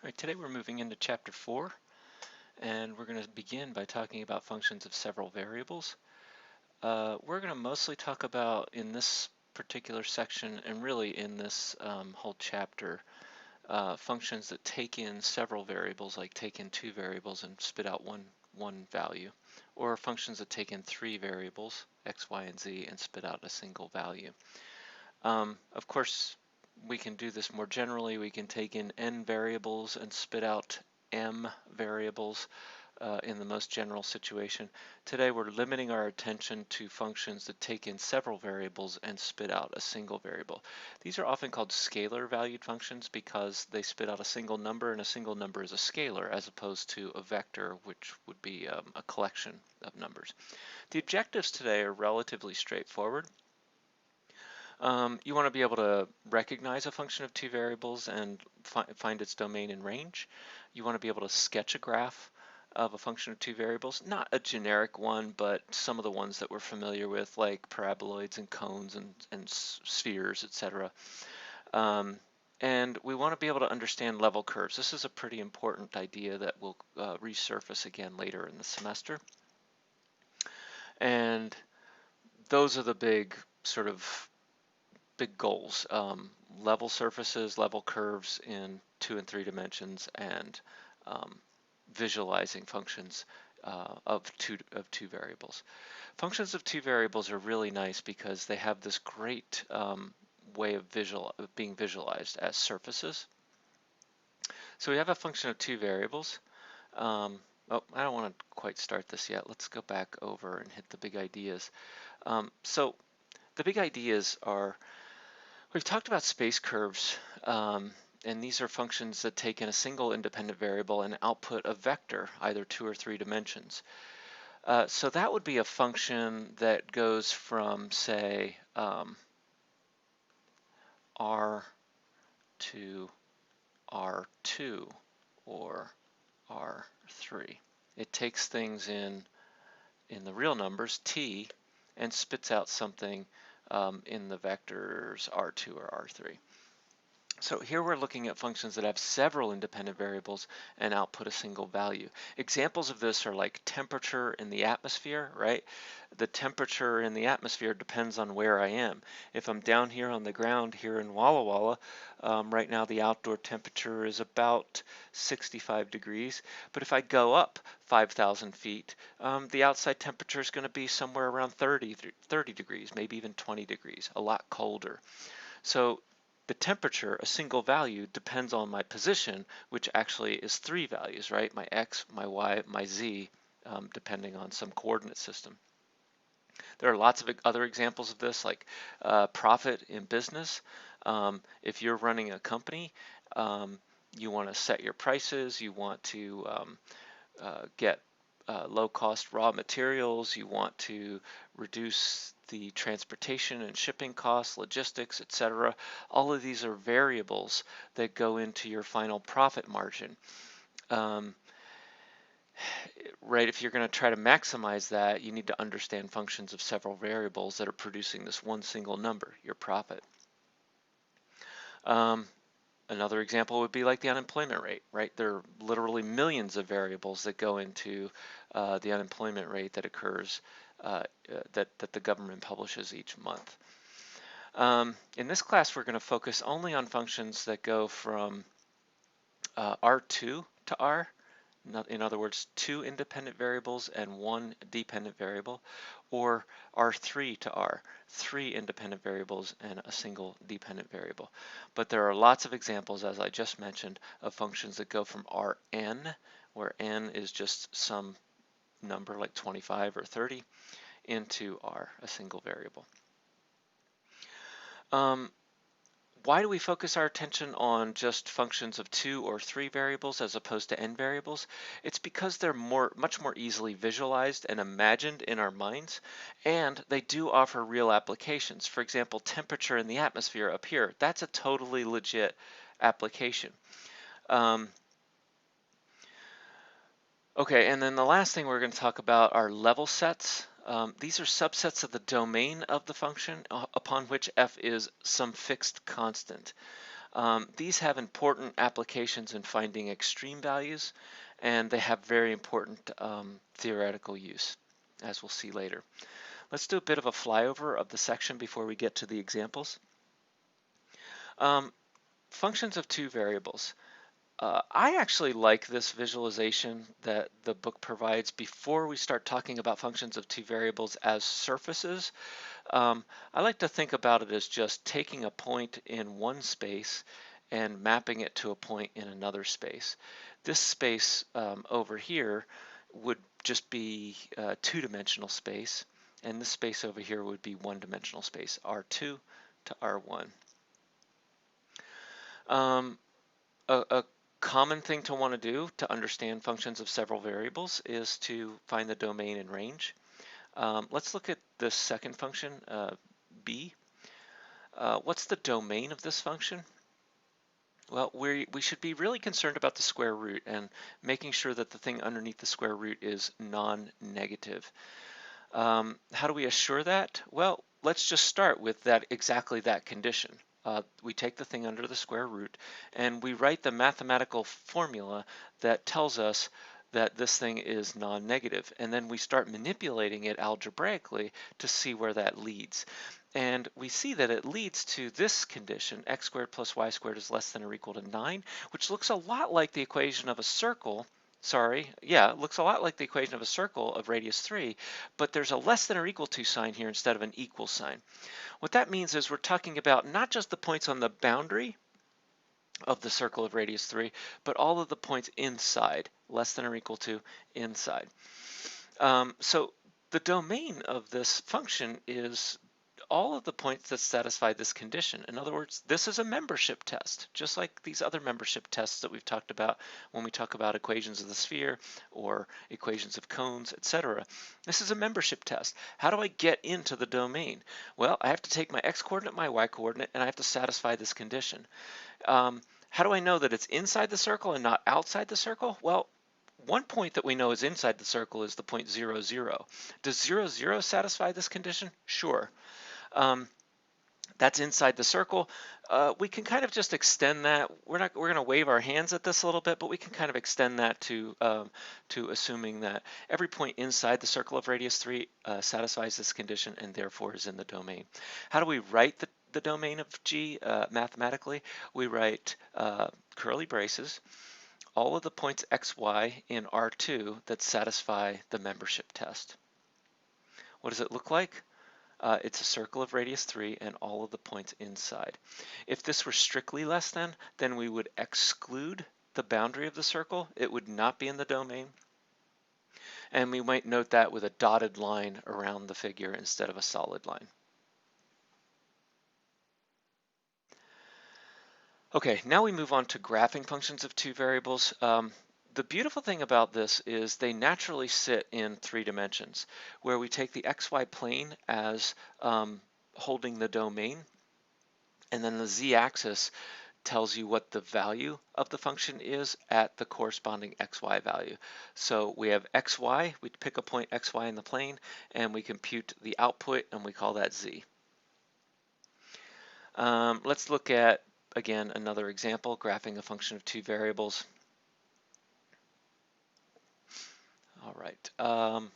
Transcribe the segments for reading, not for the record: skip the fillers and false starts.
All right, today we're moving into chapter 4, and we're going to begin by talking about functions of several variables. We're going to mostly talk about, in this particular section, and really in this whole chapter, functions that take in several variables, like take in two variables and spit out one value, or functions that take in three variables, x, y, and z, and spit out a single value. Of course, we can do this more generally. We can take in n variables and spit out m variables in the most general situation. Today we're limiting our attention to functions that take in several variables and spit out a single variable. These are often called scalar valued functions because they spit out a single number, and a single number is a scalar as opposed to a vector, which would be a collection of numbers. The objectives today are relatively straightforward. You want to be able to recognize a function of two variables and find its domain and range. You want to be able to sketch a graph of a function of two variables, not a generic one, but some of the ones that we're familiar with, like paraboloids and cones and spheres, etc. And we want to be able to understand level curves. This is a pretty important idea that will resurface again later in the semester. And those are the big goals, level surfaces, level curves in 2 and 3 dimensions, and visualizing functions of two variables. Functions of two variables are really nice because they have this great way of being visualized as surfaces. So we have a function of two variables. Oh, I don't want to quite start this yet. Let's go back over and hit the big ideas. So the big ideas are, we've talked about space curves, and these are functions that take in a single independent variable and output a vector, either 2 or 3 dimensions. So that would be a function that goes from, say, R to R2 or R3. It takes things in the real numbers, t, and spits out something in the vectors R2 or R3. So here we're looking at functions that have several independent variables and output a single value. Examples of this are like temperature in the atmosphere, right? The temperature in the atmosphere depends on where I am. If I'm down here on the ground here in Walla Walla, right now the outdoor temperature is about 65 degrees. But if I go up 5,000 feet, the outside temperature is going to be somewhere around 30 degrees, maybe even 20 degrees, a lot colder. So the temperature, a single value, depends on my position, which actually is 3 values, right? My x, my y, my z, depending on some coordinate system. There are lots of other examples of this, like profit in business. If you're running a company, you want to set your prices, you want to get low-cost raw materials, you want to reduce the transportation and shipping costs, logistics, etc. All of these are variables that go into your final profit margin. Right, if you're going to try to maximize that, you need to understand functions of several variables that are producing this one single number, your profit. Another example would be like the unemployment rate, right? There are literally millions of variables that go into the unemployment rate that occurs, that the government publishes each month. In this class, we're going to focus only on functions that go from R2 to R. In other words, 2 independent variables and 1 dependent variable, or R3 to R, 3 independent variables and a single dependent variable. But there are lots of examples, as I just mentioned, of functions that go from Rn, where n is just some number like 25 or 30, into R, a single variable. Why do we focus our attention on just functions of 2 or 3 variables as opposed to n variables? It's because they're much more easily visualized and imagined in our minds, and they do offer real applications. For example, temperature in the atmosphere up here, that's a totally legit application. Okay, and then the last thing we're going to talk about are level sets. These are subsets of the domain of the function upon which f is some fixed constant. These have important applications in finding extreme values, and they have very important theoretical use, as we'll see later. Let's do a bit of a flyover of the section before we get to the examples. Functions of two variables. I actually like this visualization that the book provides before we start talking about functions of two variables as surfaces. I like to think about it as just taking a point in one space and mapping it to a point in another space. This space over here would just be two-dimensional space, and this space over here would be one-dimensional space, R2 to R1. A common thing to want to do to understand functions of several variables is to find the domain and range. Let's look at the second function, b. What's the domain of this function? Well, we should be really concerned about the square root and making sure that the thing underneath the square root is non-negative. How do we assure that? Well, let's just start with exactly that condition. We take the thing under the square root and we write the mathematical formula that tells us that this thing is non-negative, and then we start manipulating it algebraically to see where that leads. And we see that it leads to this condition, x squared plus y squared is less than or equal to 9, which looks a lot like the equation of a circle. It looks a lot like the equation of a circle of radius 3, but there's a less than or equal to sign here instead of an equal sign. What that means is we're talking about not just the points on the boundary of the circle of radius 3, but all of the points inside, less than or equal to inside. So the domain of this function is all of the points that satisfy this condition. In other words, this is a membership test, just like these other membership tests that we've talked about when we talk about equations of the sphere or equations of cones, etc. This is a membership test. How do I get into the domain? Well, I have to take my x-coordinate, my y-coordinate, and I have to satisfy this condition. How do I know that it's inside the circle and not outside the circle? Well, one point that we know is inside the circle is the point 0, 0. Does 0, 0 satisfy this condition? Sure. That's inside the circle. We can kind of just extend that. We're going to wave our hands at this a little bit, but we can kind of extend that to assuming that every point inside the circle of radius 3 satisfies this condition and therefore is in the domain. How do we write the domain of G mathematically? We write curly braces, all of the points x, y in R2 that satisfy the membership test. What does it look like? It's a circle of radius 3 and all of the points inside. If this were strictly less than, then we would exclude the boundary of the circle. It would not be in the domain. And we might note that with a dotted line around the figure instead of a solid line. Okay, now we move on to graphing functions of two variables. The beautiful thing about this is they naturally sit in 3 dimensions, where we take the xy plane as holding the domain, and then the z-axis tells you what the value of the function is at the corresponding xy value. So we have xy, we pick a point xy in the plane, and we compute the output, and we call that z. Let's look at, again, another example, graphing a function of two variables. All right,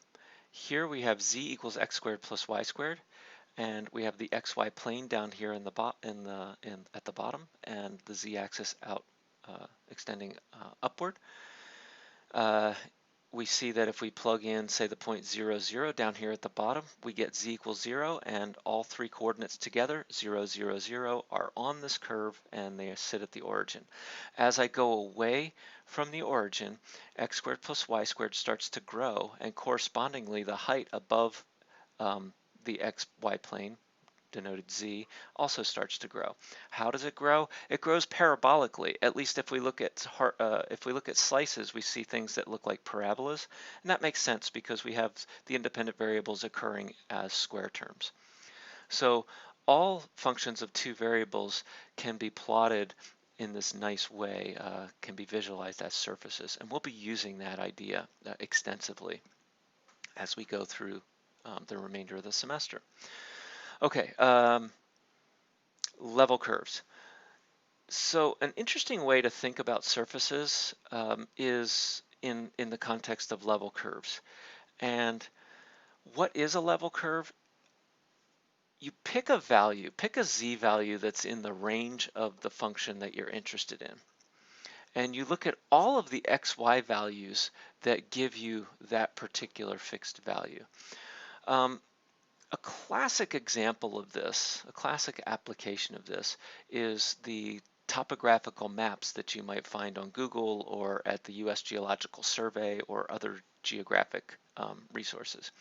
here we have z equals x squared plus y squared, and we have the xy plane down here in the at the bottom, and the z-axis out extending upward. We see that if we plug in, say, the point 0, 0 down here at the bottom, we get z equals 0, and all 3 coordinates together, 0, 0, 0, are on this curve, and they sit at the origin. As I go away from the origin, x squared plus y squared starts to grow, and correspondingly, the height above the xy plane, denoted z, also starts to grow. How does it grow? It grows parabolically. At least if we look at slices, we see things that look like parabolas, and that makes sense because we have the independent variables occurring as square terms. So all functions of two variables can be plotted in this nice way, can be visualized as surfaces, and we'll be using that idea extensively as we go through the remainder of the semester. Okay, level curves. So an interesting way to think about surfaces is in the context of level curves. And what is a level curve? You pick a value, pick a z value that's in the range of the function that you're interested in. And you look at all of the xy values that give you that particular fixed value. A classic example of this, a classic application of this, is the topographical maps that you might find on Google or at the US Geological Survey or other geographic resources.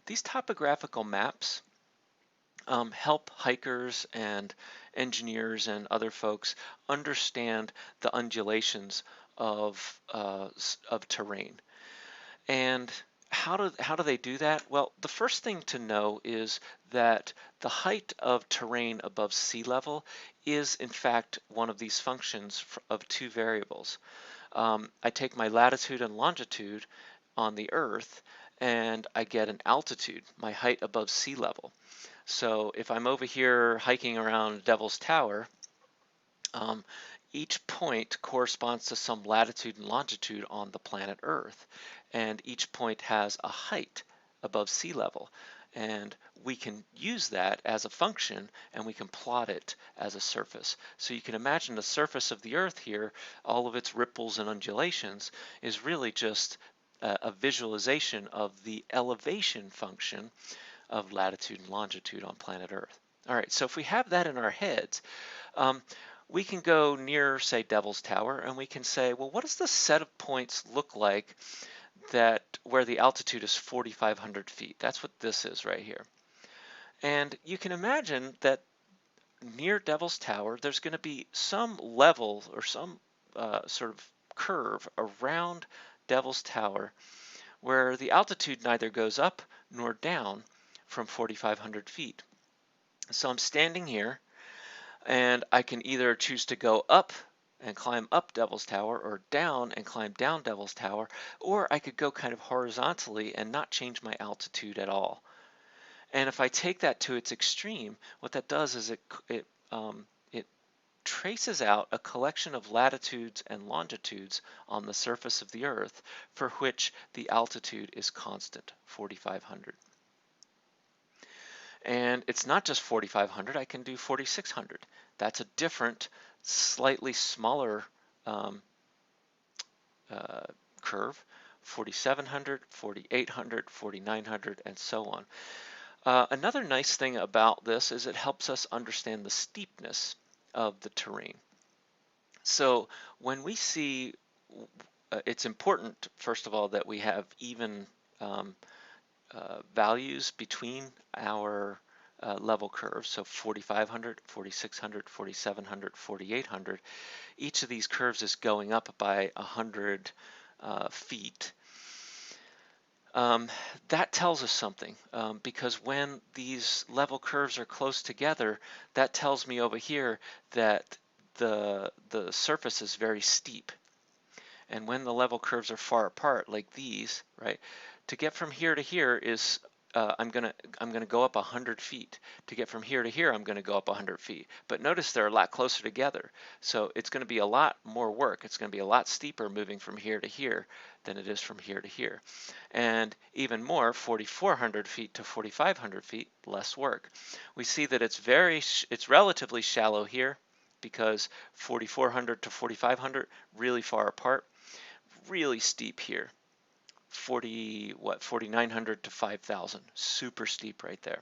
These topographical maps help hikers and engineers and other folks understand the undulations of terrain. And how do they do that? Well, the first thing to know is that the height of terrain above sea level is in fact one of these functions of two variables. I take my latitude and longitude on the Earth and I get an altitude, my height above sea level. So if I'm over here hiking around Devil's Tower, um, each point corresponds to some latitude and longitude on the planet Earth, and each point has a height above sea level. And we can use that as a function and we can plot it as a surface. So you can imagine the surface of the Earth here, all of its ripples and undulations, is really just a visualization of the elevation function of latitude and longitude on planet Earth. All right, so if we have that in our heads, we can go near, say, Devil's Tower, and we can say, well, what does the set of points look like that where the altitude is 4,500 feet? That's what this is right here. And you can imagine that near Devil's Tower, there's going to be some level or some sort of curve around Devil's Tower where the altitude neither goes up nor down from 4,500 feet. So I'm standing here and I can either choose to go up and climb up Devil's Tower or down and climb down Devil's Tower, or I could go kind of horizontally and not change my altitude at all. And if I take that to its extreme, what that does is it traces out a collection of latitudes and longitudes on the surface of the Earth for which the altitude is constant, 4,500. And it's not just 4,500, I can do 4,600. That's a different, slightly smaller curve, 4,700, 4,800, 4,900, and so on. Another nice thing about this is it helps us understand the steepness of the terrain. So when we see, it's important, first of all, that we have even values between our level curves, so 4,500, 4,600, 4,700, 4,800. Each of these curves is going up by 100 feet. That tells us something because when these level curves are close together, that tells me over here that the surface is very steep. And when the level curves are far apart, like these, right, to get from here to here is I'm gonna go up 100 feet. To get from here to here, I'm gonna go up 100 feet. But notice they're a lot closer together. So it's gonna be a lot more work. It's gonna be a lot steeper moving from here to here than it is from here to here. And even more, 4,400 feet to 4,500 feet, less work. We see that it's relatively shallow here because 4,400 to 4,500, really far apart. Really steep here. 4,900 to 5,000, super steep right there.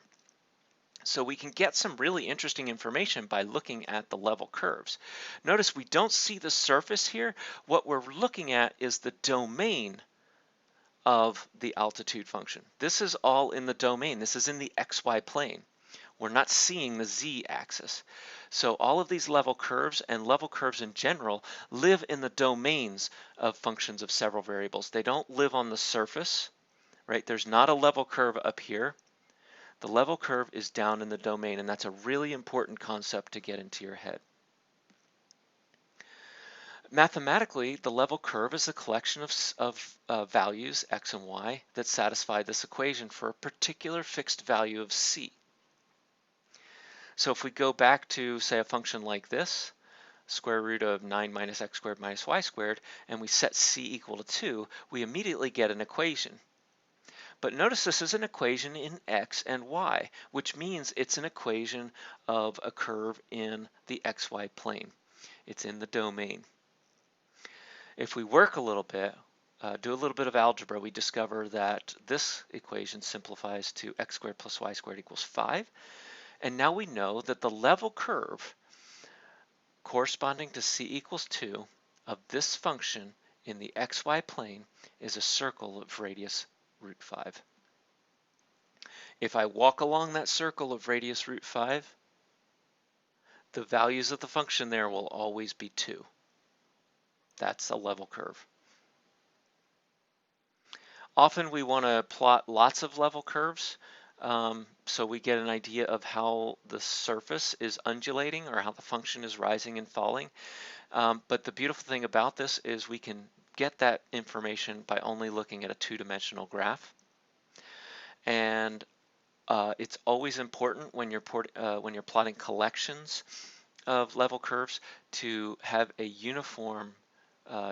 So we can get some really interesting information by looking at the level curves. Notice we don't see the surface here. What we're looking at is the domain of the altitude function. This is all in the domain. This is in the XY plane. We're not seeing the z-axis. So all of these level curves and level curves in general live in the domains of functions of several variables. They don't live on the surface, right? There's not a level curve up here. The level curve is down in the domain, and that's a really important concept to get into your head. Mathematically, the level curve is a collection of values, x and y, that satisfy this equation for a particular fixed value of c. So if we go back to, say, a function like this, square root of 9 minus x squared minus y squared, and we set c equal to 2, we immediately get an equation. But notice this is an equation in x and y, which means it's an equation of a curve in the xy plane. It's in the domain. If we work a little bit, do a little bit of algebra, we discover that this equation simplifies to x squared plus y squared equals 5. And now we know that the level curve corresponding to c equals 2 of this function in the xy plane is a circle of radius root 5. If I walk along that circle of radius root 5, the values of the function there will always be 2. That's a level curve. Often we want to plot lots of level curves so we get an idea of how the surface is undulating or how the function is rising and falling. But the beautiful thing about this is we can get that information by only looking at a two-dimensional graph. And it's always important when you're plotting collections of level curves to have a uniform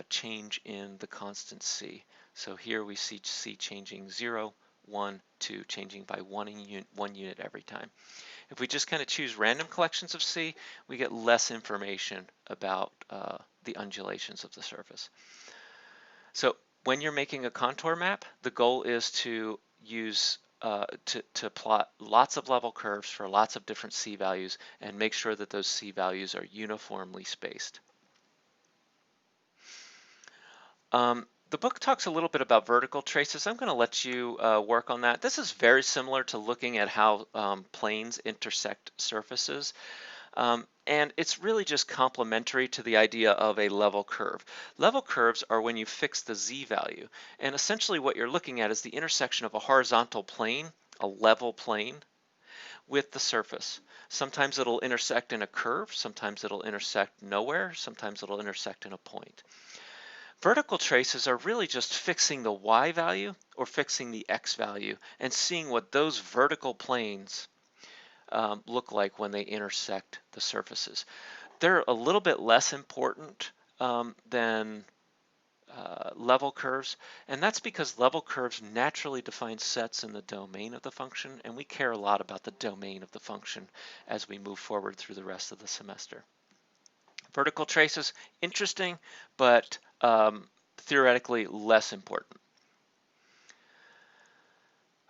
change in the constant c. So here we see c changing 0, 1, 2, changing by 1 unit every time. If we just kind of choose random collections of c, we get less information about the undulations of the surface. So when you're making a contour map, the goal is to use to plot lots of level curves for lots of different c values and make sure that those c values are uniformly spaced. The book talks a little bit about vertical traces. I'm going to let you work on that. This is very similar to looking at how planes intersect surfaces. And it's really just complementary to the idea of a level curve. Level curves are when you fix the z value. And essentially what you're looking at is the intersection of a horizontal plane, a level plane, with the surface. Sometimes it'll intersect in a curve, sometimes it'll intersect nowhere, sometimes it'll intersect in a point. Vertical traces are really just fixing the y value or fixing the x value and seeing what those vertical planes look like when they intersect the surfaces. They're a little bit less important than level curves, and that's because level curves naturally define sets in the domain of the function, and we care a lot about the domain of the function as we move forward through the rest of the semester. Vertical traces, interesting, but theoretically less important.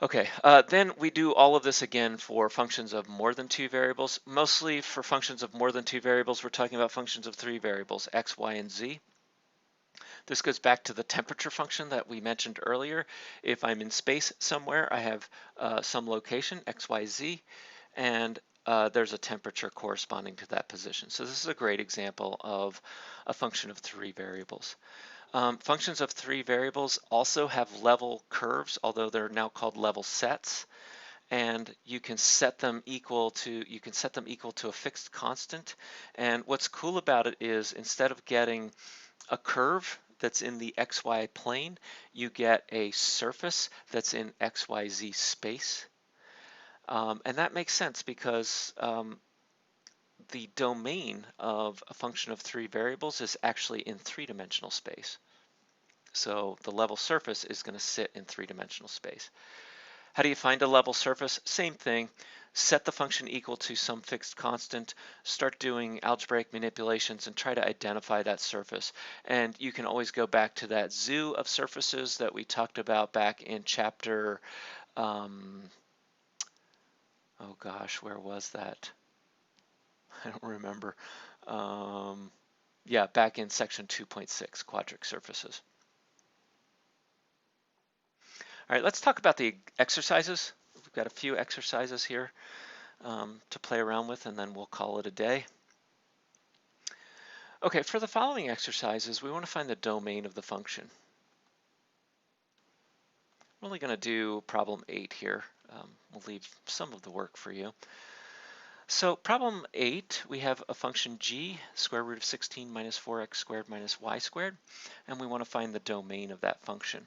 Okay, then we do all of this again for functions of more than 2 variables. Mostly for functions of more than 2 variables, we're talking about functions of 3 variables, x, y, and z. This goes back to the temperature function that we mentioned earlier. If I'm in space somewhere, I have some location, x, y, z, and there's a temperature corresponding to that position. So this is a great example of a function of 3 variables. Functions of 3 variables also have level curves, although they're now called level sets, and you can set them equal to a fixed constant. And what's cool about it is instead of getting a curve that's in the xy plane, you get a surface that's in xyz space. And that makes sense because the domain of a function of 3 variables is actually in 3-dimensional space. So the level surface is going to sit in 3-dimensional space. How do you find a level surface? Same thing. Set the function equal to some fixed constant, start doing algebraic manipulations and try to identify that surface. And you can always go back to that zoo of surfaces that we talked about back in chapter, oh gosh, where was that? I don't remember. Yeah, back in section 2.6, quadric surfaces. All right, let's talk about the exercises. We've got a few exercises here to play around with, and then we'll call it a day. Okay, for the following exercises, we want to find the domain of the function. We're only going to do problem 8 here. We'll leave some of the work for you. So problem 8, we have a function g, square root of 16 minus 4x squared minus y squared, and we want to find the domain of that function.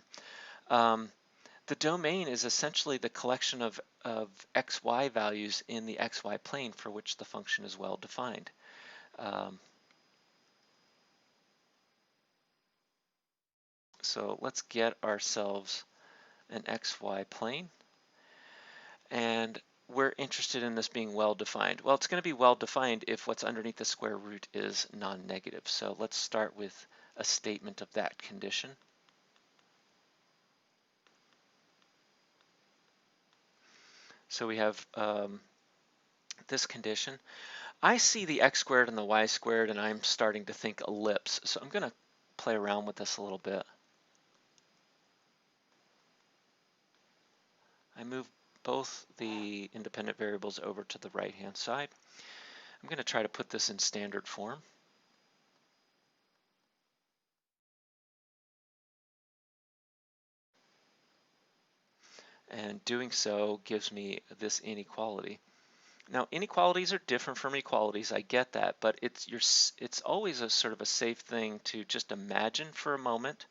The domain is essentially the collection of xy values in the xy plane for which the function is well defined. So let's get ourselves an XY plane, and we're interested in this being well defined. Well, it's going to be well defined if what's underneath the square root is non-negative. So let's start with a statement of that condition. So we have this condition. I see the x squared and the y squared, and I'm starting to think ellipse. So I'm going to play around with this a little bit. I move both the independent variables over to the right-hand side. I'm going to try to put this in standard form. And doing so gives me this inequality. Now, inequalities are different from equalities, I get that, but it's always a sort of a safe thing to just imagine for a moment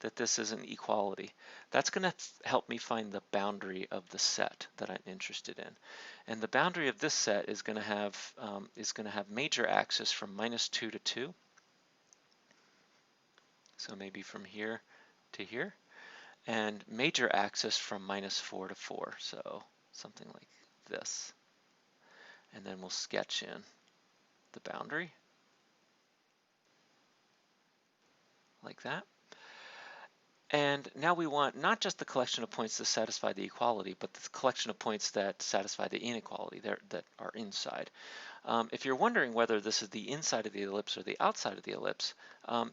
that this is an equality. That's going to help me find the boundary of the set that I'm interested in. And the boundary of this set is going to have major axis from -2 to 2. So maybe from here to here, and major axis from -4 to 4. So something like this. And then we'll sketch in the boundary like that. And now we want not just the collection of points that satisfy the equality, but the collection of points that satisfy the inequality that are inside. If you're wondering whether this is the inside of the ellipse or the outside of the ellipse,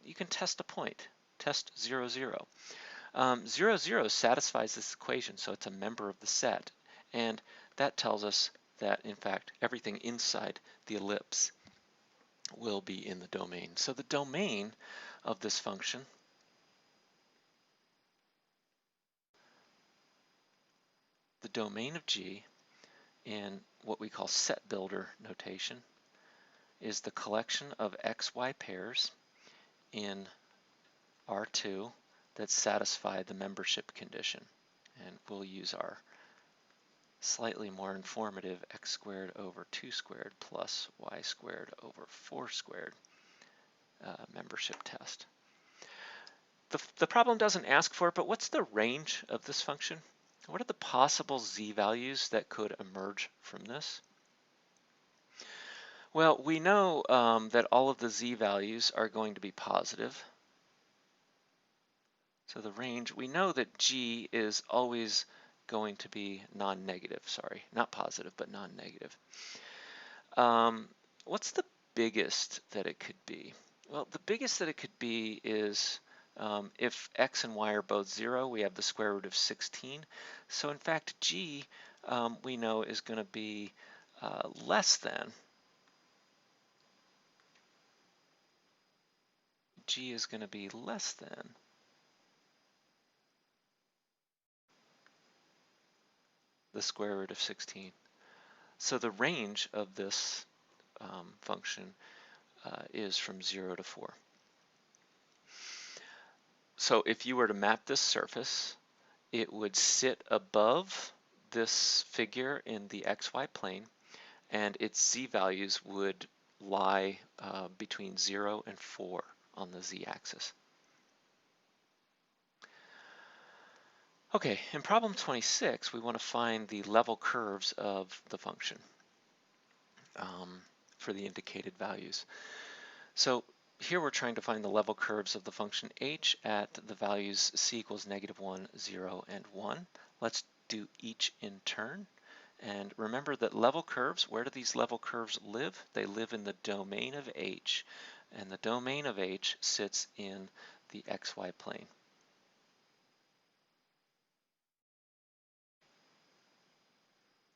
you can test a point. Test 0, 0. 0, 0 satisfies this equation, so it's a member of the set. And that tells us that, in fact, everything inside the ellipse will be in the domain. So the domain of this function the domain of G in what we call set builder notation is the collection of XY pairs in R2 that satisfy the membership condition. And we'll use our slightly more informative x squared over 2 squared plus y squared over 4 squared membership test. The problem doesn't ask for it, but what's the range of this function? What are the possible z values that could emerge from this? Well, we know that all of the z values are going to be positive. So the range, we know that G is always going to be non-negative, sorry, not positive, but non-negative. What's the biggest that it could be? Well, the biggest that it could be is if x and y are both 0, we have the square root of 16. So in fact, G, we know, is going to be less than. G is going to be less than the square root of 16. So the range of this function is from 0 to 4. So if you were to map this surface, it would sit above this figure in the xy plane, and its z values would lie between 0 and 4 on the z-axis. Okay, in problem 26, we want to find the level curves of the function for the indicated values. So here we're trying to find the level curves of the function h at the values c equals -1, 0, and 1. Let's do each in turn. And remember that level curves, where do these level curves live? They live in the domain of h, and the domain of h sits in the xy plane.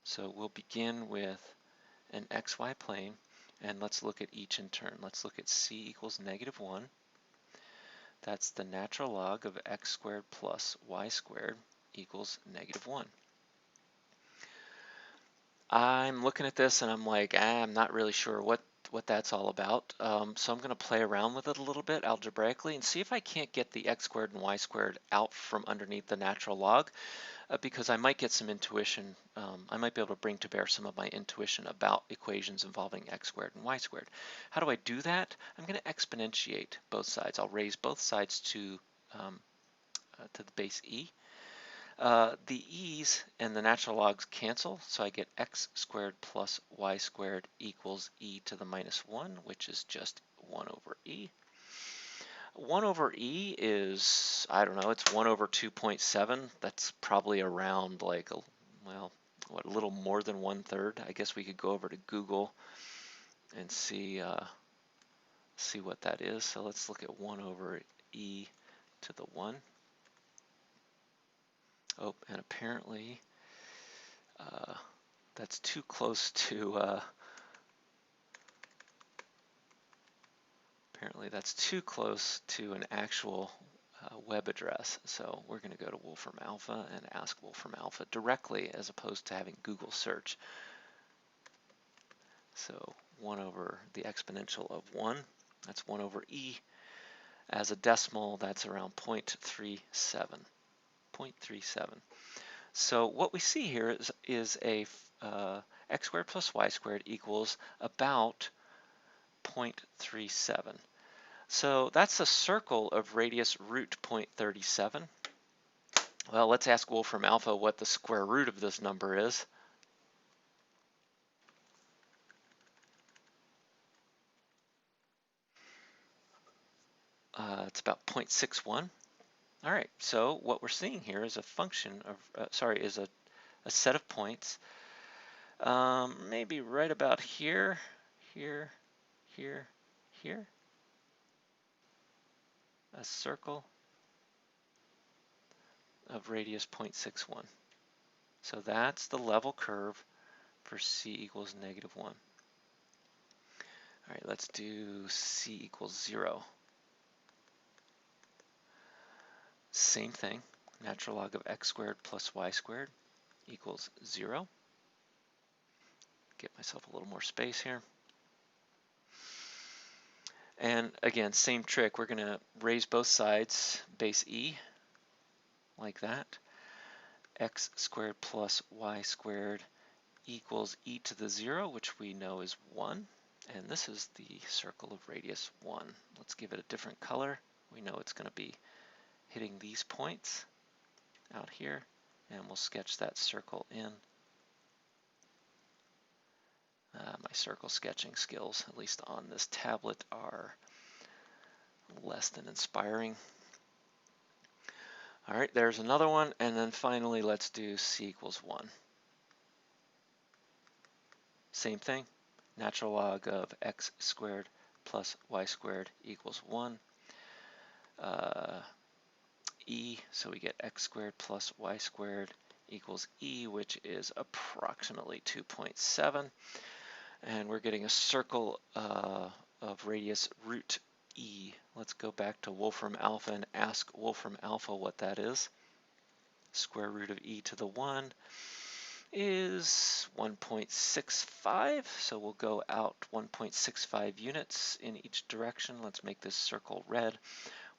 So we'll begin with an xy plane, and let's look at each in turn. Let's look at c equals -1. That's the natural log of x squared plus y squared equals -1. I'm looking at this and I'm like, I'm not really sure what that's all about. So I'm going to play around with it a little bit algebraically and see if I can't get the x squared and y squared out from underneath the natural log, because I might get some intuition. I might be able to bring to bear some of my intuition about equations involving x squared and y squared. How do I do that? I'm going to exponentiate both sides. I'll raise both sides to to the base e. The e's and the natural logs cancel, so I get x squared plus y squared equals e to the minus 1, which is just 1 over e. 1 over e is, I don't know, it's 1 over 2.7. That's probably around like, well, what, a little more than 1/3. I guess we could go over to Google and see what that is. So let's look at 1 over e to the 1. Oh, and apparently that's too close to an actual web address. So we're going to go to Wolfram Alpha and ask Wolfram Alpha directly as opposed to having Google search. So 1 over the exponential of 1, that's 1 over e. As a decimal, that's around 0.37. 0.37. So what we see here is a x squared plus y squared equals about 0.37. So that's a circle of radius root 0.37. Well, let's ask Wolfram Alpha what the square root of this number is. It's about 0.61. All right, so what we're seeing here is a function of, is a set of points, maybe right about here, here, here, here, a circle of radius 0.61. So that's the level curve for c equals -1. All right, let's do c equals 0. Same thing, natural log of x squared plus y squared equals 0. Get myself a little more space here. And again, same trick, we're going to raise both sides base e, like that. X squared plus y squared equals e to the 0, which we know is 1. And this is the circle of radius 1. Let's give it a different color. We know it's going to be hitting these points out here, and we'll sketch that circle in. My circle sketching skills, at least on this tablet, are less than inspiring. All right, there's another one, and then finally let's do c equals 1. Same thing, natural log of x squared plus y squared equals 1. E, so we get x squared plus y squared equals e, which is approximately 2.7. And we're getting a circle of radius root e. Let's go back to Wolfram Alpha and ask Wolfram Alpha what that is. Square root of e to the 1 is 1.65, so we'll go out 1.65 units in each direction. Let's make this circle red.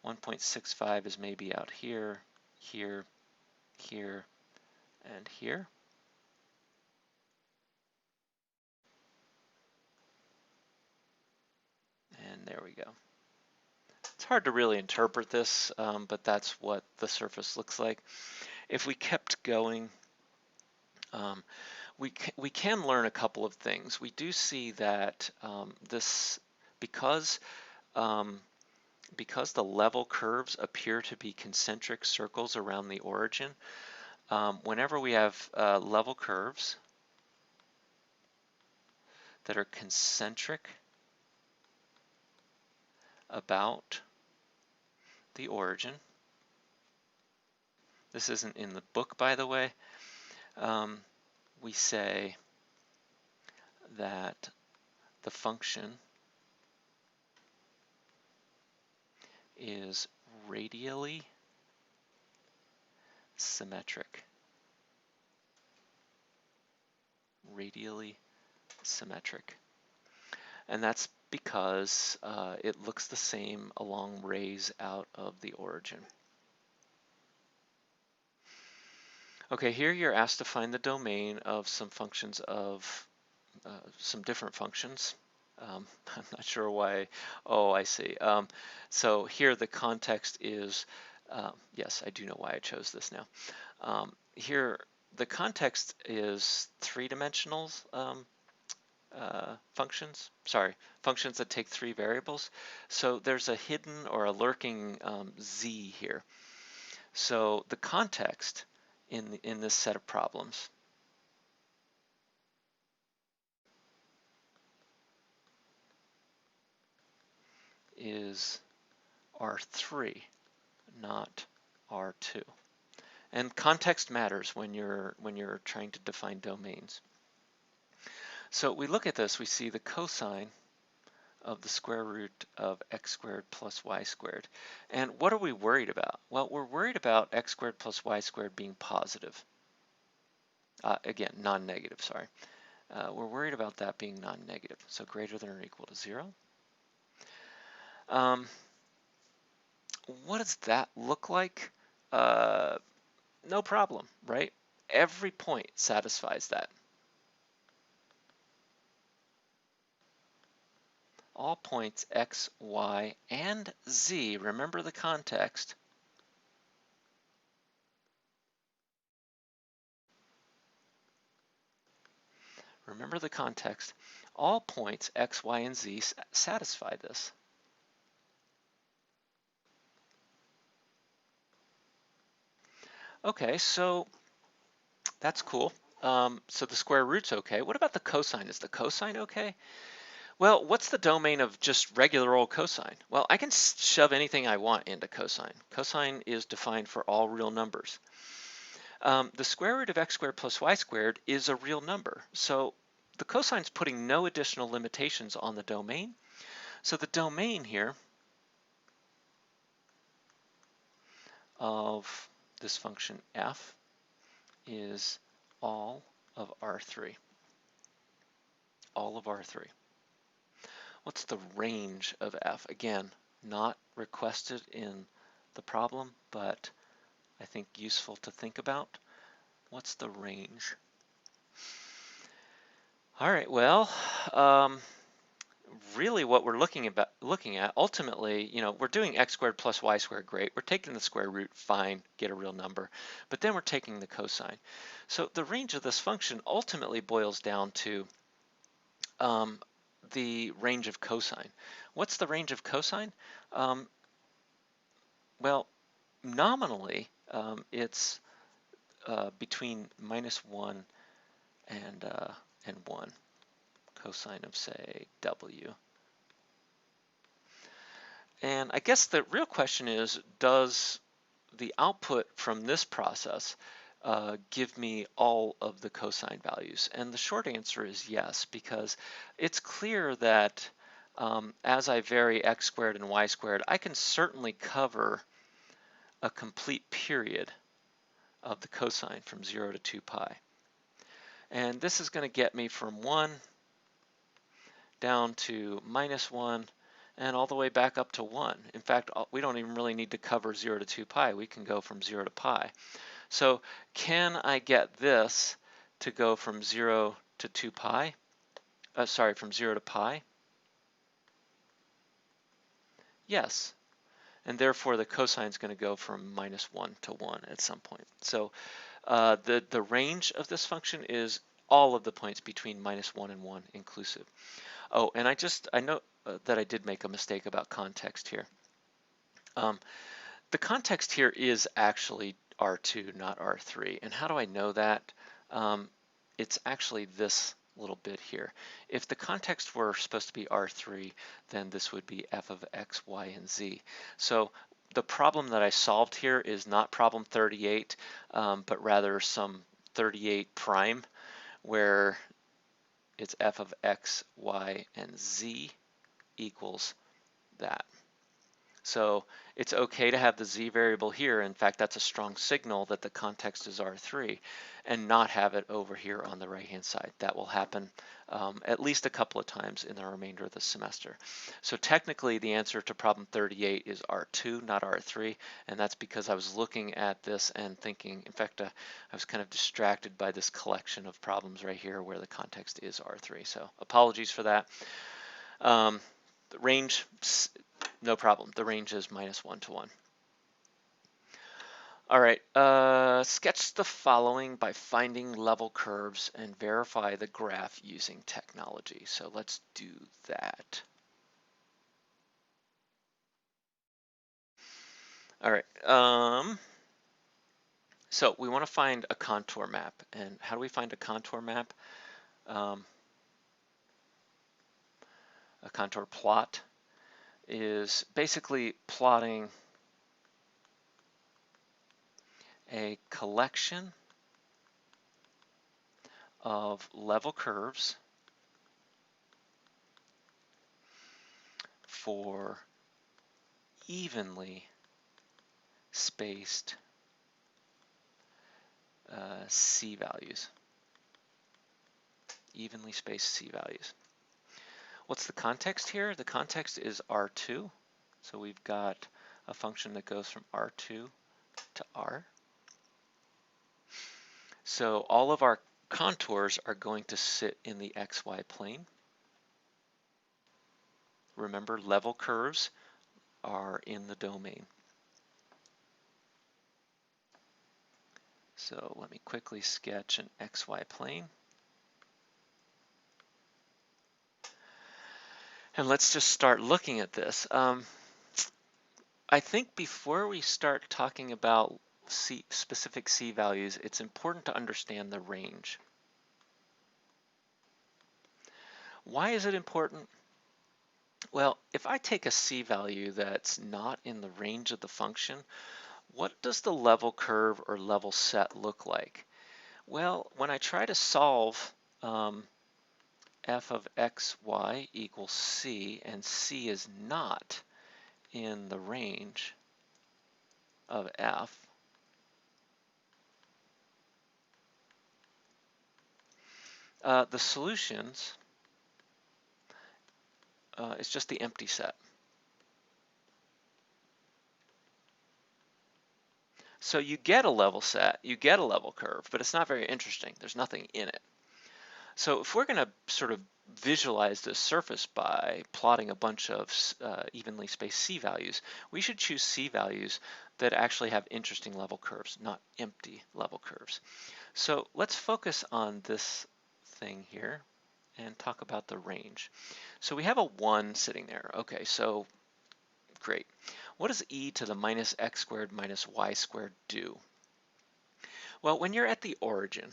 1.65 is maybe out here, here, here, and here. And there we go. It's hard to really interpret this, but that's what the surface looks like. If we kept going, we can learn a couple of things. We do see that because the level curves appear to be concentric circles around the origin, whenever we have level curves that are concentric about the origin, this isn't in the book, by the way, we say that the function is radially symmetric. Radially symmetric. And that's because it looks the same along rays out of the origin. Okay, here you're asked to find the domain of some functions of some different functions. I'm not sure why. Oh, I see. So here the context is Yes, I do know why I chose this now. Here, the context is three-dimensional functions that take three variables. So there's a hidden or a lurking z here. So the context in this set of problems is R3, not R2. And context matters when you're trying to define domains. So we look at this, we see the cosine of the square root of x squared plus y squared. And what are we worried about? Well, we're worried about x squared plus y squared being positive. Again, non-negative, sorry. We're worried about that being non-negative, so greater than or equal to 0. What does that look like? No problem, right? Every point satisfies that. All points x, y, and z, remember the context, all points x, y, and z satisfy this. Okay, so that's cool. So the square root's okay. What about the cosine? Is the cosine okay? Well, what's the domain of just regular old cosine? Well, I can shove anything I want into cosine. Cosine is defined for all real numbers. The square root of x squared plus y squared is a real number. So the cosine's putting no additional limitations on the domain. So the domain here of this function f is all of R3. All of R3. What's the range of f? Again, not requested in the problem, but I think useful to think about. What's the range? All right, well, really what we're looking at, ultimately, we're doing x squared plus y squared, great. We're taking the square root, fine, get a real number. But then we're taking the cosine. So the range of this function ultimately boils down to the range of cosine. What's the range of cosine? Well, nominally, it's between -1 and 1, cosine of, say, w. And I guess the real question is, does the output from this process give me all of the cosine values? And the short answer is yes, because it's clear that as I vary x squared and y squared, I can certainly cover a complete period of the cosine from 0 to 2 pi. And this is going to get me from 1 down to -1 and all the way back up to 1. In fact, we don't even really need to cover 0 to 2 pi. We can go from 0 to pi. So can I get this to go from 0 to 2 pi? From 0 to pi? Yes. And therefore the cosine is going to go from -1 to 1 at some point. So the range of this function is all of the points between -1 and 1 inclusive. Oh, and I know that I did make a mistake about context here. The context here is actually R2, not R3. And how do I know that? It's actually this little bit here. If the context were supposed to be R3, then this would be f of x, y, and z. So the problem that I solved here is not problem 38, but rather some 38 prime, where it's f of x, y, and z equals that. So it's okay to have the z variable here. In fact, that's a strong signal that the context is R3, and not have it over here on the right-hand side. That will happen at least a couple of times in the remainder of the semester. So technically, the answer to problem 38 is R2, not R3, and that's because I was looking at this and thinking, in fact, I was kind of distracted by this collection of problems right here where the context is R3. So apologies for that. The range, no problem. The range is -1 to 1. All right, sketch the following by finding level curves and verify the graph using technology. So let's do that. All right, so we want to find a contour map. And how do we find a contour map? A contour plot is basically plotting a collection of level curves for evenly spaced C values. Evenly spaced C values. What's the context here? The context is R2. So we've got a function that goes from R2 to R. So all of our contours are going to sit in the XY plane. Remember, level curves are in the domain. So let me quickly sketch an XY plane. And let's just start looking at this. I think before we start talking about specific C values, it's important to understand the range. Why is it important? Well, if I take a C value that's not in the range of the function, what does the level curve or level set look like? Well, when I try to solve f of xy equals c, and c is not in the range of f, the solutions is just the empty set. So you get a level set, you get a level curve, but it's not very interesting. There's nothing in it. So if we're going to sort of visualize this surface by plotting a bunch of evenly spaced C values, we should choose C values that actually have interesting level curves, not empty level curves. So let's focus on this thing here and talk about the range. So we have a 1 sitting there. Okay, so great. What does e to the minus x squared minus y squared do? Well, when you're at the origin,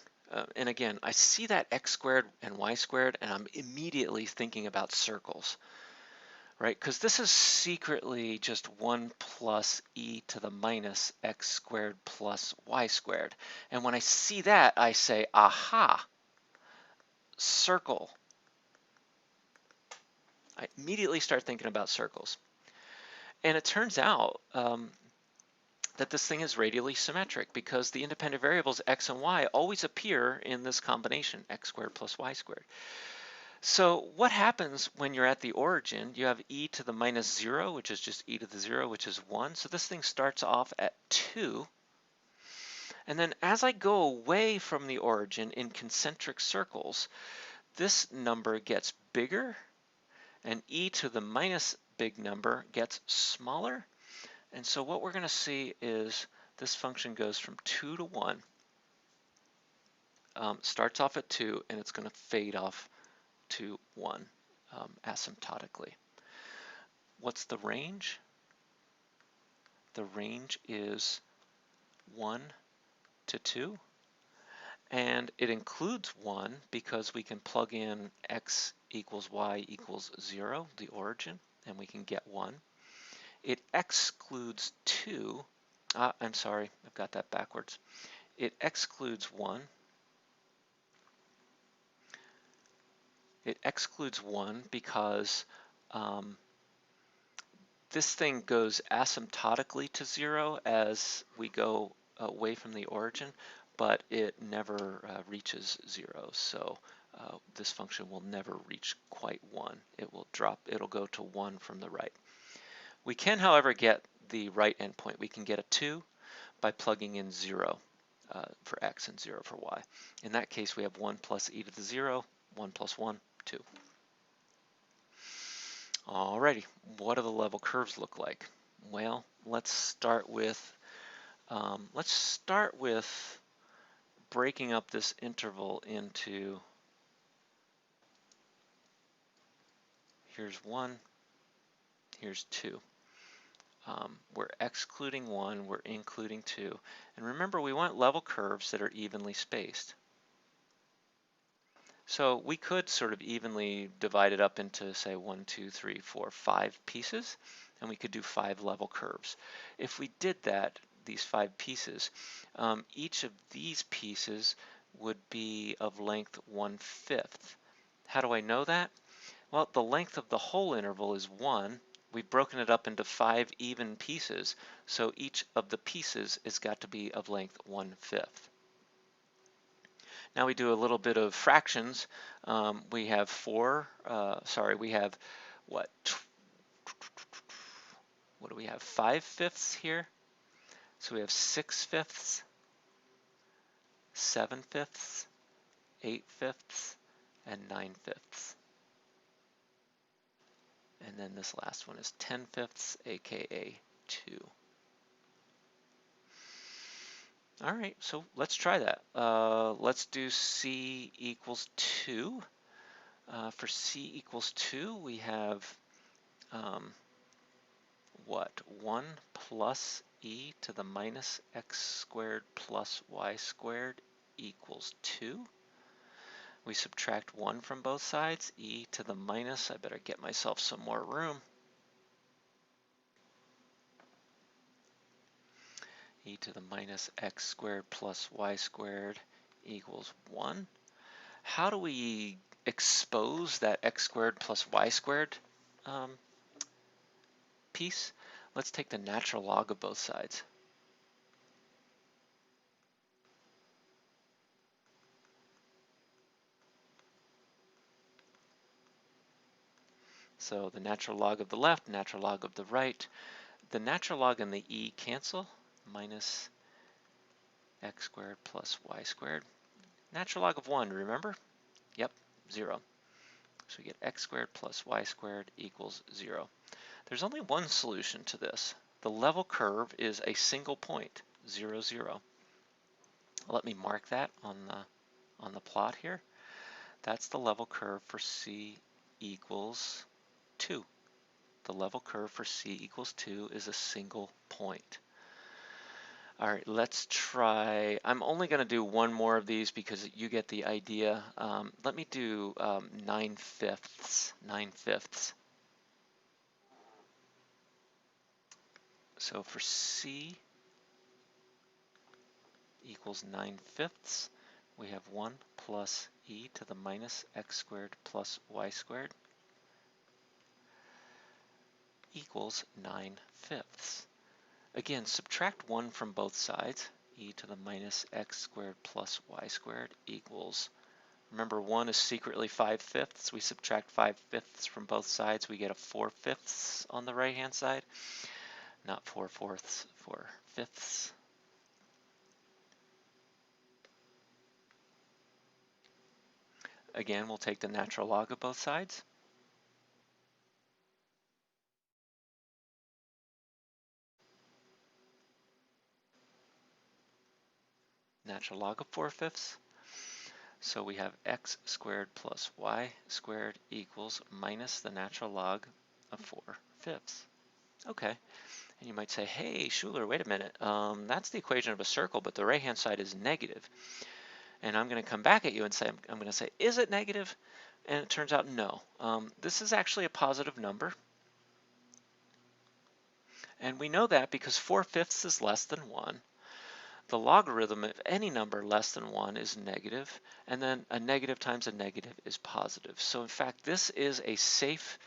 and again, I see that x squared and y squared, and I'm immediately thinking about circles, right? Because this is secretly just 1 plus e to the minus x squared plus y squared. And when I see that, I say, aha, circle. I immediately start thinking about circles. And it turns out that this thing is radially symmetric because the independent variables x and y always appear in this combination, x squared plus y squared. So what happens when you're at the origin? You have e to the minus 0, which is just e to the 0, which is 1. So this thing starts off at 2. And then as I go away from the origin in concentric circles, this number gets bigger, and e to the minus big number gets smaller. And so what we're going to see is this function goes from 2 to 1, starts off at 2, and it's going to fade off to 1 asymptotically. What's the range? The range is 1 to 2, and it includes 1 because we can plug in x equals y equals 0, the origin, and we can get 1. It excludes 2. I'm sorry, I've got that backwards. It excludes 1. It excludes 1 because this thing goes asymptotically to 0 as we go away from the origin, but it never reaches 0. So this function will never reach quite 1. It will drop, it'll go to 1 from the right. We can, however, get the right endpoint. We can get a 2 by plugging in 0 for x and 0 for y. In that case, we have 1 plus e to the 0, 1 plus 1, 2. Alrighty, what do the level curves look like? Well, let's start with Let's start with breaking up this interval into, here's 1, here's 2. We're excluding 1, we're including 2. And remember, we want level curves that are evenly spaced. So we could sort of evenly divide it up into, say, 1, 2, 3, 4, 5 pieces, and we could do 5 level curves. If we did that, these 5 pieces, each of these pieces would be of length 1/5. How do I know that? Well, the length of the whole interval is 1. We've broken it up into 5 even pieces, so each of the pieces has got to be of length 1/5. Now we do a little bit of fractions. We have we have what? What do we have? 5/5 here. So we have 6/5, 7/5, 8/5, and 9/5. And then this last one is 10/5, aka 2. All right, so let's try that. Let's do C equals 2. For C equals 2, we have what? 1 plus e to the minus x squared plus y squared equals 2. We subtract 1 from both sides, e to the minus, I better get myself some more room. E to the minus x squared plus y squared equals 1. How do we expose that x squared plus y squared piece? Let's take the natural log of both sides. So the natural log of the left, natural log of the right. The natural log and the e cancel, minus x squared plus y squared. Natural log of 1, remember? Yep, 0. So we get x squared plus y squared equals 0. There's only one solution to this. The level curve is a single point, 0, 0. Let me mark that on the plot here. That's the level curve for C equals 2. The level curve for C equals 2 is a single point. All right, let's try. I'm only going to do one more of these because you get the idea. Let me do 9/5. 9/5. So for C equals 9/5, we have 1 plus e to the minus x squared plus y squared equals 9/5. Again, subtract 1 from both sides. E to the minus x squared plus y squared equals, remember 1 is secretly 5/5. We subtract 5/5 from both sides. We get a 4/5 on the right hand side. Not 4/4, 4/5. Again, we'll take the natural log of both sides. Natural log of 4/5. So we have x squared plus y squared equals minus the natural log of 4/5. Okay, and you might say, hey, Schuler, wait a minute. That's the equation of a circle, but the right-hand side is negative. And I'm going to come back at you and say, I'm going to say, is it negative? And it turns out no. This is actually a positive number. And we know that because 4/5 is less than 1. The logarithm of any number less than 1 is negative, and then a negative times a negative is positive. So in fact, this is a safe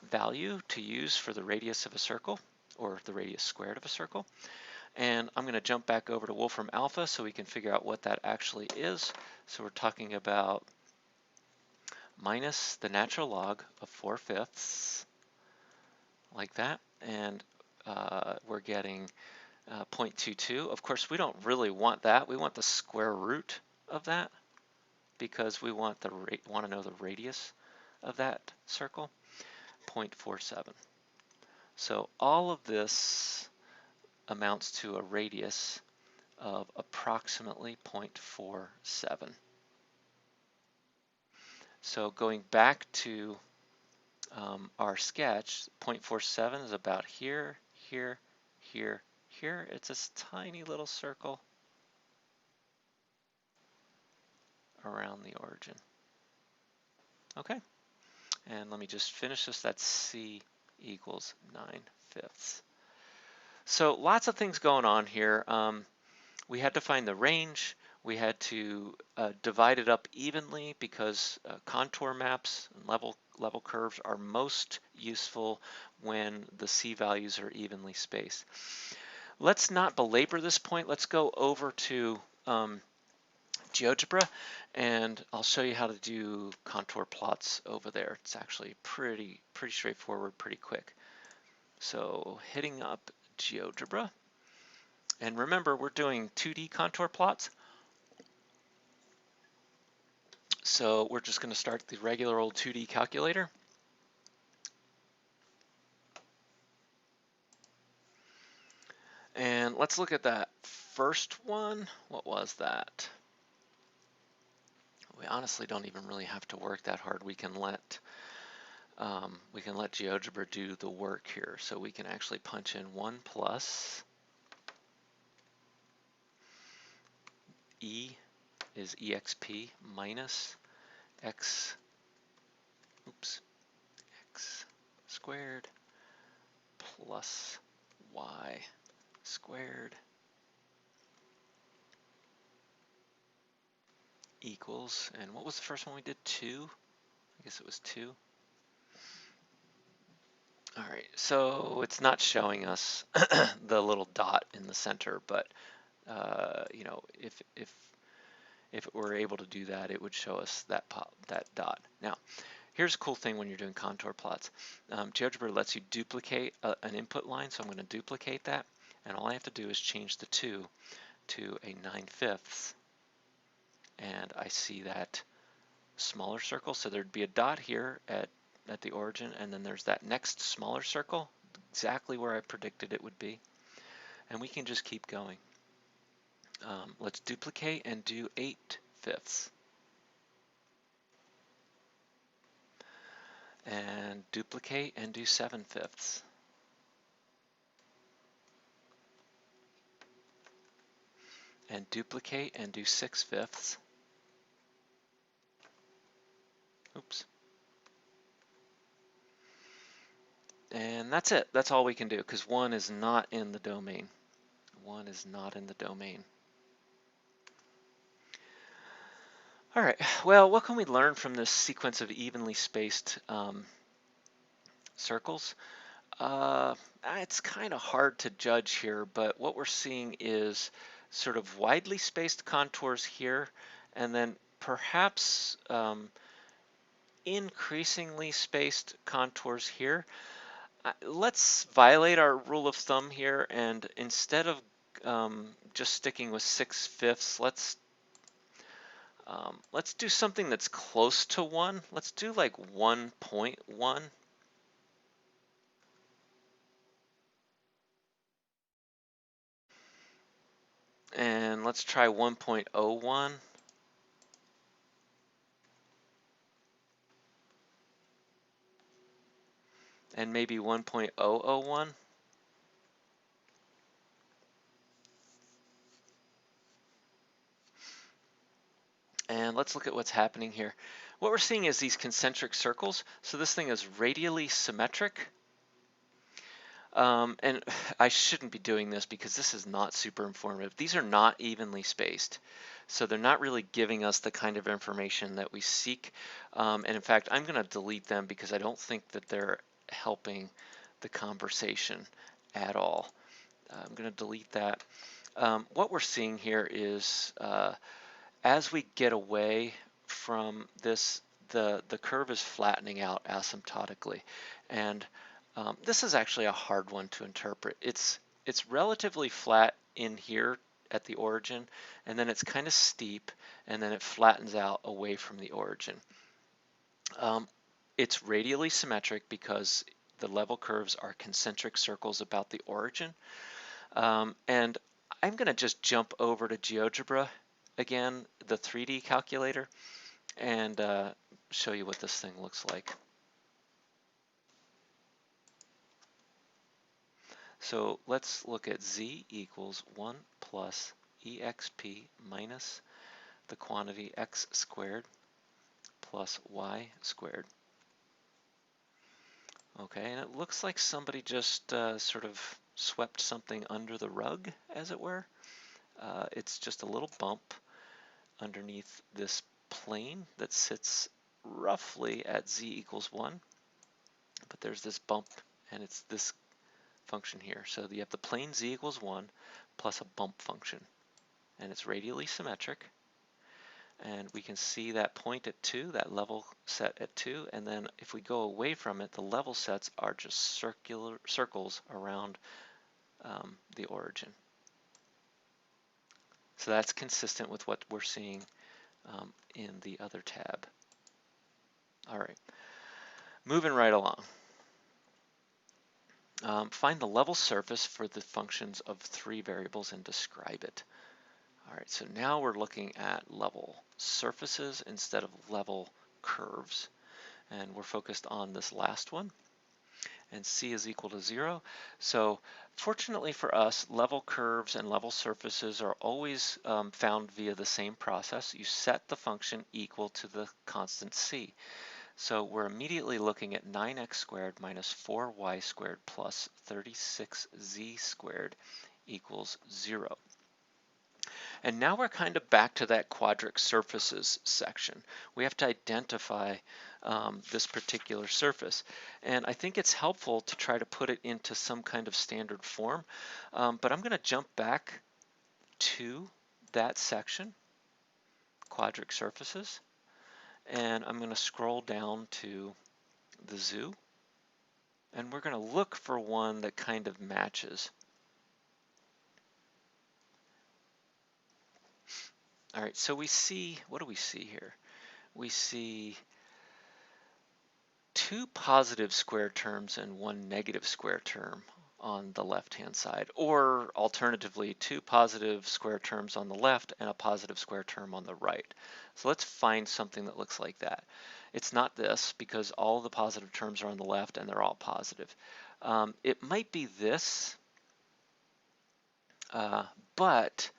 value to use for the radius of a circle, or the radius squared of a circle. And I'm going to jump back over to Wolfram Alpha so we can figure out what that actually is. So we're talking about minus the natural log of 4/5, like that, and we're getting 0.22. Of course, we don't really want that. We want the square root of that because we want to know the radius of that circle, 0.47. So all of this amounts to a radius of approximately 0.47. So going back to our sketch, 0.47 is about here, here, here, here. It's this tiny little circle around the origin. Okay, and let me just finish this. That's C equals 9/5. So lots of things going on here. We had to find the range. We had to divide it up evenly because contour maps and level curves are most useful when the C values are evenly spaced. Let's not belabor this point. Let's go over to GeoGebra, and I'll show you how to do contour plots over there. It's actually pretty straightforward, pretty quick. So hitting up GeoGebra, and remember we're doing 2D contour plots. So we're just going to start the regular old 2D calculator. And let's look at that first one. What was that? We honestly don't even really have to work that hard. We can let GeoGebra do the work here. So we can actually punch in 1 plus E is EXP minus X squared plus Y squared equals, and what was the first one we did? 2? I guess it was 2. All right, so it's not showing us the little dot in the center, but you know, if it were able to do that, it would show us that dot. Now, here's a cool thing when you're doing contour plots. GeoGebra lets you duplicate an input line, so I'm going to duplicate that, and all I have to do is change the 2 to a 9/5, and I see that smaller circle. So there'd be a dot here at the origin, and then there's that next smaller circle, exactly where I predicted it would be. And we can just keep going. Let's duplicate and do 8/5. And duplicate and do 7/5. And duplicate and do 6/5. Oops. And that's it. That's all we can do, because 1 is not in the domain. 1 is not in the domain. All right, well, what can we learn from this sequence of evenly spaced circles? It's kind of hard to judge here, but what we're seeing is sort of widely spaced contours here, and then perhaps increasingly spaced contours here. Let's violate our rule of thumb here, and instead of just sticking with 6/5, let's do something that's close to 1. Let's do like 1.1. And let's try 1.01. And maybe 1.001. And let's look at what's happening here. What we're seeing is these concentric circles. So this thing is radially symmetric. And I shouldn't be doing this because this is not super informative. These are not evenly spaced. So they're not really giving us the kind of information that we seek. And in fact, I'm going to delete them because I don't think that they're helping the conversation at all. I'm going to delete that. What we're seeing here is as we get away from this, the curve is flattening out asymptotically. And this is actually a hard one to interpret. It's relatively flat in here at the origin, and then it's kind of steep, and then it flattens out away from the origin. It's radially symmetric because the level curves are concentric circles about the origin. And I'm going to just jump over to GeoGebra again, the 3D calculator, and show you what this thing looks like. So let's look at z equals 1 plus exp minus the quantity x squared plus y squared. Okay, and it looks like somebody just sort of swept something under the rug, as it were. It's just a little bump underneath this plane that sits roughly at z equals 1, but there's this bump, and it's this function here. So you have the plane z equals 1 plus a bump function, and it's radially symmetric. And we can see that point at 2, that level set at 2, and then if we go away from it, the level sets are just circular circles around the origin. So that's consistent with what we're seeing in the other tab. All right, moving right along. Find the level surface for the functions of 3 variables and describe it. All right, so now we're looking at level surfaces instead of level curves. And we're focused on this last one. And c is equal to 0. So fortunately for us, level curves and level surfaces are always found via the same process. You set the function equal to the constant c. So we're immediately looking at 9x squared minus 4y squared plus 36z squared equals 0. And now we're kind of back to that quadric surfaces section. We have to identify this particular surface. And I think it's helpful to try to put it into some kind of standard form. But I'm going to jump back to that section, quadric surfaces, and I'm going to scroll down to the zoo. And we're going to look for one that kind of matches. All right, so we see, what do we see here? We see 2 positive square terms and 1 negative square term on the left-hand side, or alternatively 2 positive square terms on the left and a positive square term on the right. So let's find something that looks like that. It's not this, because all the positive terms are on the left and they're all positive. It might be this, but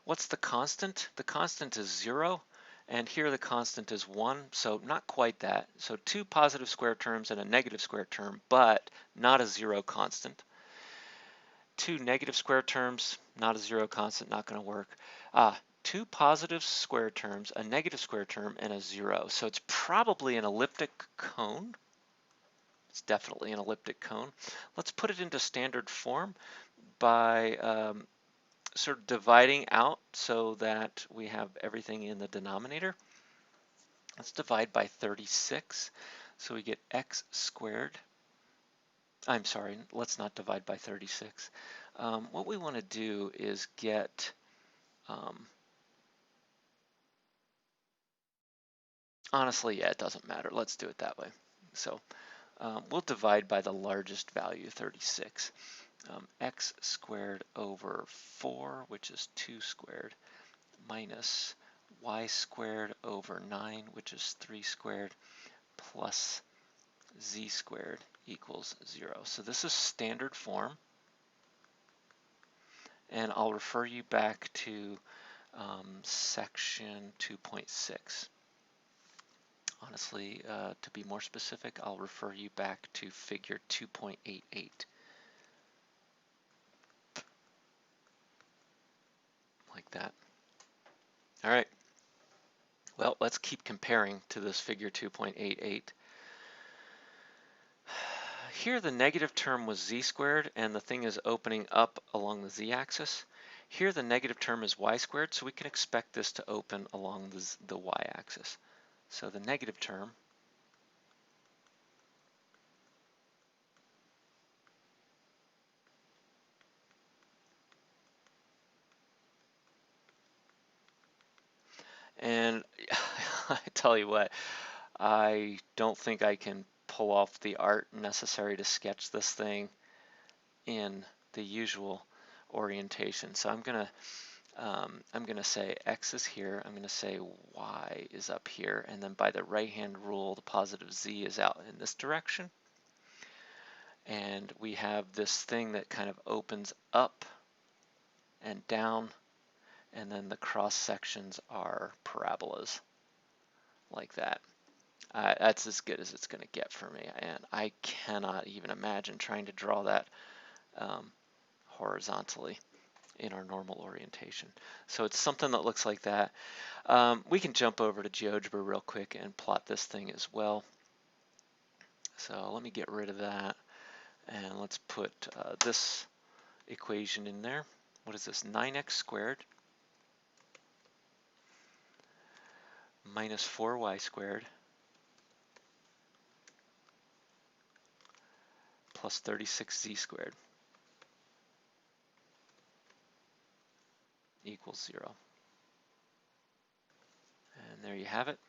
what's the constant? The constant is 0. And here the constant is 1, so not quite that. So 2 positive square terms and a negative square term, but not a 0 constant. 2 negative square terms, not a 0 constant, not going to work. 2 positive square terms, a negative square term, and a 0. So it's probably an elliptic cone. It's definitely an elliptic cone. Let's put it into standard form by sort of dividing out so that we have everything in the denominator. Let's divide by 36. So we get x squared. I'm sorry, let's not divide by 36. What we want to do is get honestly, yeah, it doesn't matter. Let's do it that way. So we'll divide by the largest value, 36. X squared over 4, which is 2 squared, minus y squared over 9, which is 3 squared, plus z squared equals 0. So this is standard form. And I'll refer you back to section 2.6. Honestly, to be more specific, I'll refer you back to figure 2.88. Like that. All right. Well, let's keep comparing to this figure 2.88. Here the negative term was z squared, and the thing is opening up along the z-axis. Here the negative term is y squared, so we can expect this to open along the y-axis. So the negative term and I tell you what, I don't think I can pull off the art necessary to sketch this thing in the usual orientation. So I'm gonna say X is here, I'm gonna say Y is up here, and then by the right-hand rule, the positive Z is out in this direction. And we have this thing that kind of opens up and down, and then the cross sections are parabolas like that. That's as good as it's going to get for me, and I cannot even imagine trying to draw that horizontally in our normal orientation. So it's something that looks like that. We can jump over to GeoGebra real quick and plot this thing as well. So let me get rid of that, and let's put this equation in there. What is this? 9x squared minus 4y squared plus 36z squared equals 0. And there you have it.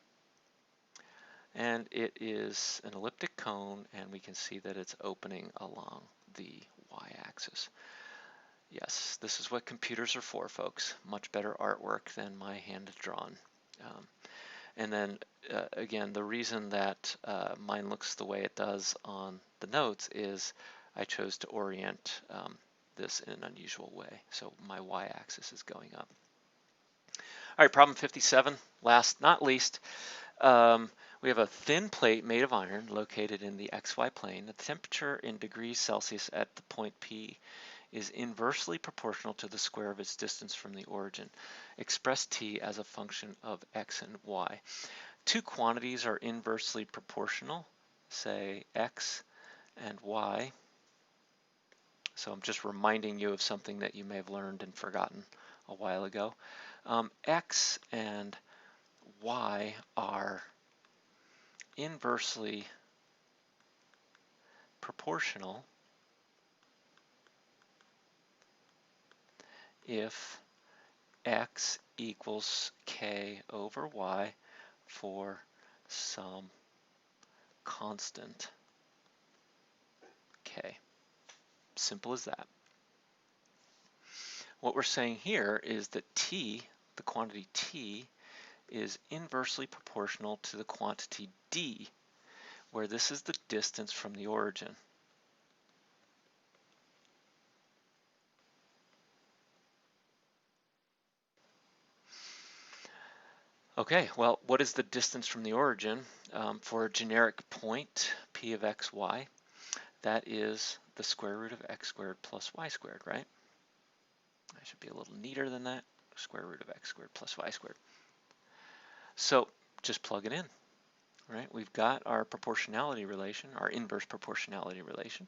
And it is an elliptic cone, and we can see that it's opening along the y-axis. Yes, this is what computers are for, folks. Much better artwork than my hand-drawn. And then, again, the reason that mine looks the way it does on the notes is I chose to orient this in an unusual way. So my y-axis is going up. All right, problem 57, last not least. We have a thin plate made of iron located in the XY plane. The temperature in degrees Celsius at the point P is inversely proportional to the square of its distance from the origin. Express T as a function of X and Y. Two quantities are inversely proportional, say X and Y. So I'm just reminding you of something that you may have learned and forgotten a while ago. X and Y are inversely proportional if X equals K over Y for some constant K. Simple as that. What we're saying here is that T, the quantity T, is inversely proportional to the quantity D, where this is the distance from the origin. Okay, well, what is the distance from the origin for a generic point, P of x, y? That is the square root of x squared plus y squared, right? I should be a little neater than that. Square root of x squared plus y squared. So just plug it in, right? We've got our proportionality relation, our inverse proportionality relation.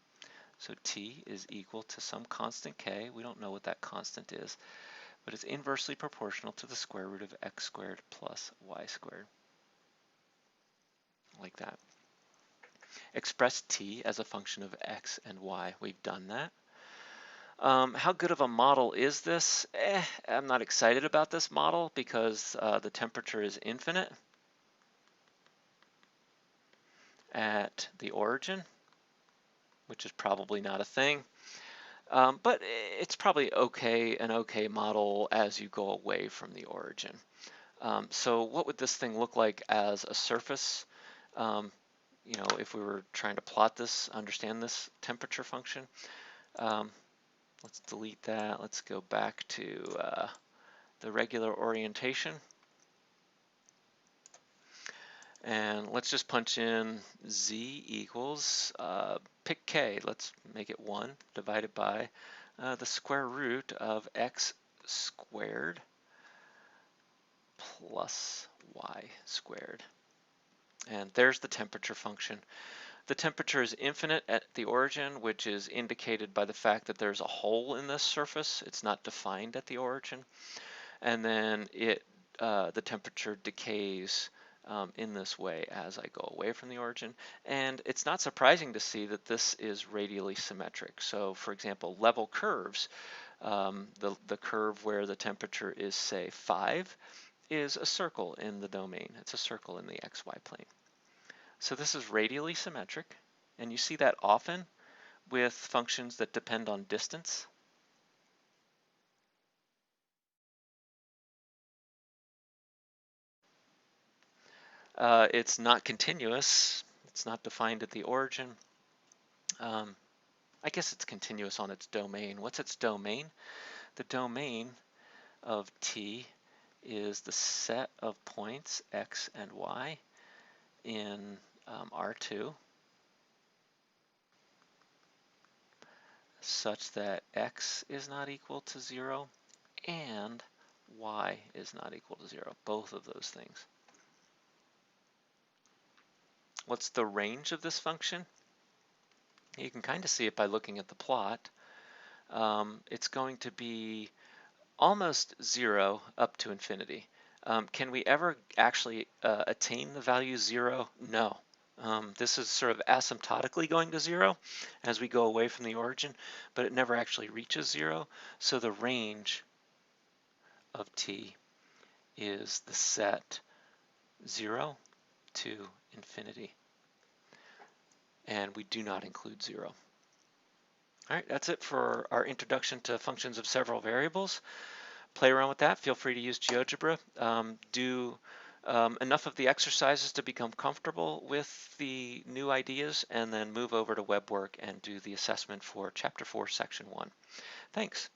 So T is equal to some constant K. We don't know what that constant is, but it's inversely proportional to the square root of x squared plus y squared. Like that. Express T as a function of x and y. We've done that. How good of a model is this? I'm not excited about this model because the temperature is infinite at the origin, which is probably not a thing. But it's probably an okay model as you go away from the origin. So what would this thing look like as a surface? You know, if we were trying to plot this, understand this temperature function. Let's delete that. Let's go back to the regular orientation. And let's just punch in z equals, pick k, let's make it 1, divided by the square root of x squared plus y squared. And there's the temperature function. The temperature is infinite at the origin, which is indicated by the fact that there's a hole in this surface. It's not defined at the origin. And then the temperature decays in this way as I go away from the origin. And it's not surprising to see that this is radially symmetric. So for example, level curves, the curve where the temperature is, say, 5, is a circle in the domain. It's a circle in the xy plane. So this is radially symmetric, and you see that often with functions that depend on distance. It's not continuous. It's not defined at the origin. I guess it's continuous on its domain. What's its domain? The domain of T is the set of points x and y in R2 such that x is not equal to 0 and y is not equal to 0, both of those things. What's the range of this function? You can kind of see it by looking at the plot. It's going to be almost 0 up to infinity. Can we ever actually attain the value 0? No. This is sort of asymptotically going to 0 as we go away from the origin, but it never actually reaches 0. So the range of T is the set 0 to infinity. And we do not include 0. All right, that's it for our introduction to functions of several variables. Play around with that. Feel free to use GeoGebra. Do enough of the exercises to become comfortable with the new ideas, and then move over to WebWork and do the assessment for Chapter 4, Section 1. Thanks.